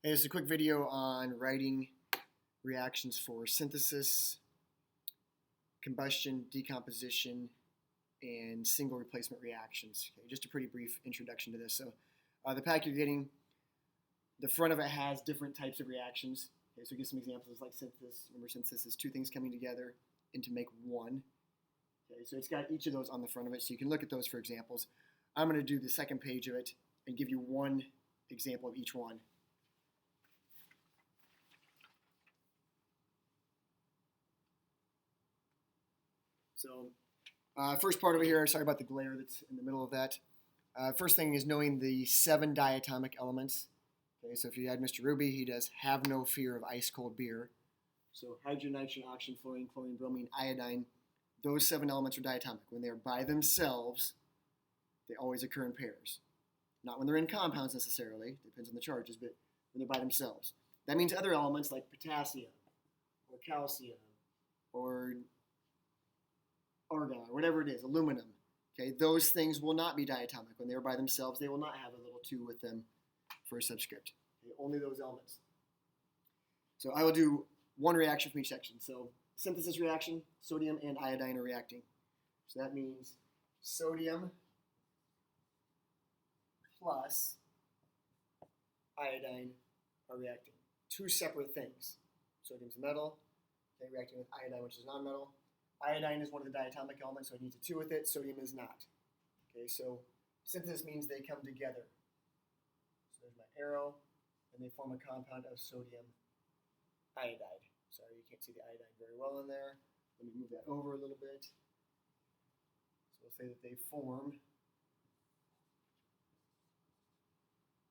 Hey, it's a quick video on writing reactions for synthesis, combustion, decomposition, and single replacement reactions. Okay, just a pretty brief introduction to this. So the pack you're getting, the front of it has different types of reactions. Okay, so give some examples like synthesis. Remember, synthesis is two things coming together and to make one. Okay, so it's got each of those on the front of it, so you can look at those for examples. I'm going to do the second page of it and give you one example of each one. So first part over here, sorry about the glare that's in the middle of that. First thing is knowing the 7 diatomic elements. Okay, so if you had Mr. Ruby, he does have no fear of ice cold beer. So hydrogen, nitrogen, oxygen, fluorine, chlorine, bromine, iodine, those 7 elements are diatomic. When they're by themselves, they always occur in pairs. Not when they're in compounds necessarily, depends on the charges, but when they're by themselves. That means other elements like potassium or calcium or argon, or whatever it is, aluminum. Okay, those things will not be diatomic. When they're by themselves, they will not have a little 2 with them for a subscript. Okay, only those elements. So I will do one reaction from each section. So synthesis reaction, sodium and iodine are reacting. So that means sodium plus iodine are reacting. 2 separate things. Sodium's a metal, okay, reacting with iodine, which is non-metal. Iodine is one of the diatomic elements, so it needs a 2 with it. Sodium is not. Okay, so synthesis means they come together. So there's my arrow, and they form a compound of sodium iodide. Sorry, you can't see the iodine very well in there. Let me move that over a little bit. So we'll say that they form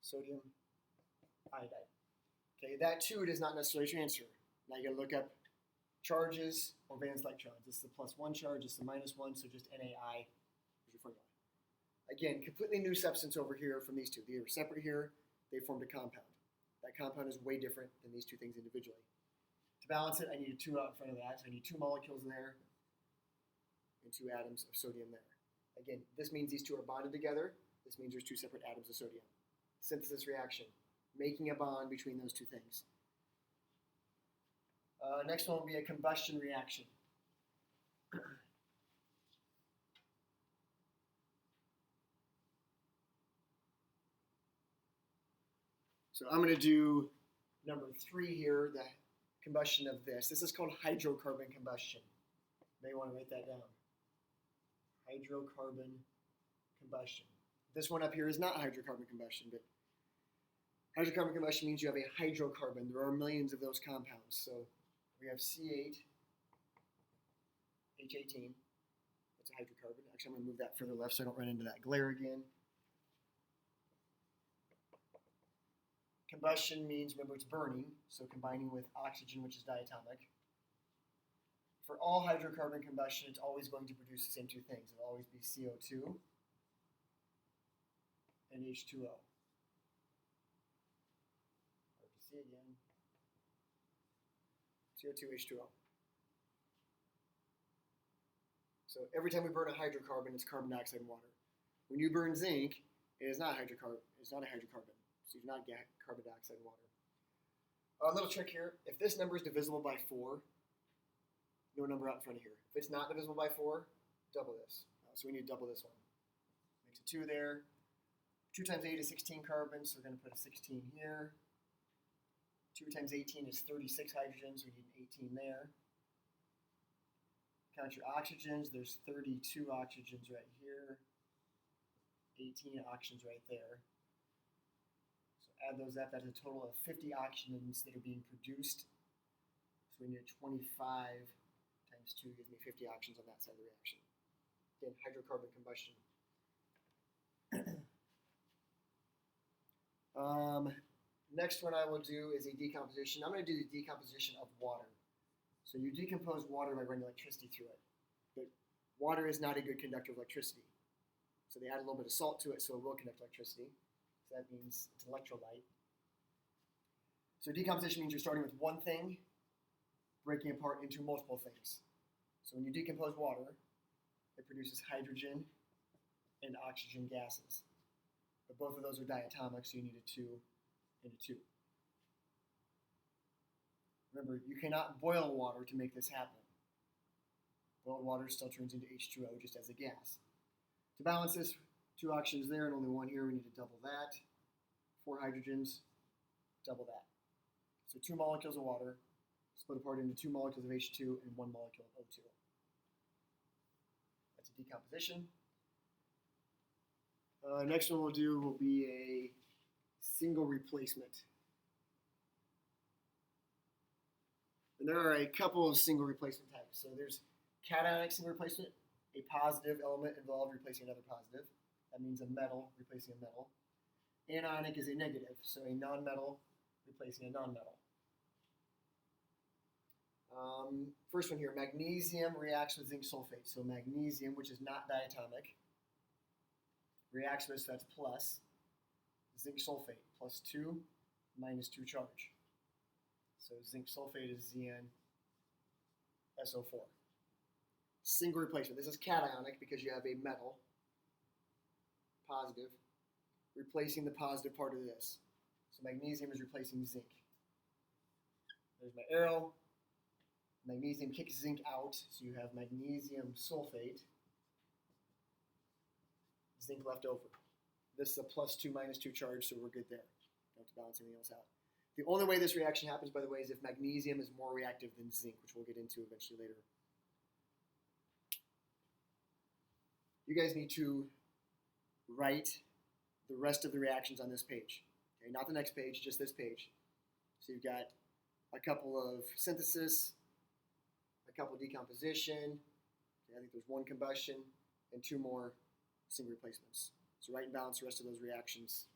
sodium iodide. Okay, that 2 does not necessarily transfer. Now you got to look up charges or valence electrons. This is the +1 charge, this is the -1, so just NaI is your formula. Again, completely new substance over here from these two. They were separate here, they formed a compound. That compound is way different than these 2 things individually. To balance it, I need a 2 out in front of that, so I need 2 molecules there and 2 atoms of sodium there. Again, this means these 2 are bonded together. This means there's 2 separate atoms of sodium. Synthesis reaction, making a bond between those 2 things. Next one will be a combustion reaction. So I'm going to do number 3 here, the combustion of this. This is called hydrocarbon combustion. You may want to write that down. Hydrocarbon combustion. This one up here is not hydrocarbon combustion, but hydrocarbon combustion means you have a hydrocarbon. There are millions of those compounds. So we have C8, H18. That's a hydrocarbon. Actually, I'm going to move that further left so I don't run into that glare again. Combustion means, remember, it's burning, so combining with oxygen, which is diatomic. For all hydrocarbon combustion, it's always going to produce the same 2 things. It'll always be CO2 and H2O. Hard to see again. CO2, H2O. So every time we burn a hydrocarbon, it's carbon dioxide and water. When you burn zinc, it is not hydrocarbon. It's not a hydrocarbon. So you do not get carbon dioxide and water. A little trick here. If this number is divisible by 4, no number out in front of here. If it's not divisible by 4, double this. So we need to double this one. Makes a 2 there. 2 times 8 is 16 carbons, so we're going to put a 16 here. 2 times 18 is 36 hydrogens, so we need an 18 there. Count your oxygens. There's 32 oxygens right here. 18 oxygens right there. Add those up, that's a total of 50 oxygens that are being produced. So we need 25 times 2 gives me 50 oxygens on that side of the reaction. Again, hydrocarbon combustion. Next one I will do is a decomposition. I'm going to do the decomposition of water. So you decompose water by running electricity through it. But water is not a good conductor of electricity. So they add a little bit of salt to it so it will conduct electricity. So that means it's electrolyte. So decomposition means you're starting with one thing, breaking apart into multiple things. So when you decompose water, it produces hydrogen and oxygen gases. But both of those are diatomic, so you need a 2 and a 2. Remember, you cannot boil water to make this happen. Boiled water still turns into H2O just as a gas. To balance this, 2 oxygens there and only 1 here, we need to double that. 4 hydrogens, double that. So 2 molecules of water split apart into 2 molecules of H2 and 1 molecule of O2. That's a decomposition. Next one we'll do will be a single replacement. And there are a couple of single replacement types. So there's cationic single replacement, a positive element involved replacing another positive. That means a metal replacing a metal. Anionic is a negative, so a nonmetal replacing a nonmetal. First one here, magnesium reacts with zinc sulfate. So magnesium, which is not diatomic, reacts with, so that's plus, zinc sulfate, plus 2, minus 2 charge. So zinc sulfate is ZnSO4. Single replacement. This is cationic because you have a metal, positive, replacing the positive part of this. So magnesium is replacing zinc. There's my arrow. Magnesium kicks zinc out, so you have magnesium sulfate, zinc left over. This is a plus 2, minus 2 charge, so we're good there. Don't have to balance anything else out. The only way this reaction happens, by the way, is if magnesium is more reactive than zinc, which we'll get into eventually later. You guys need to write the rest of the reactions on this page. Okay, not the next page, just this page. So you've got a couple of synthesis, a couple of decomposition, okay, I think there's 1 combustion, and 2 more single replacements. So write and balance the rest of those reactions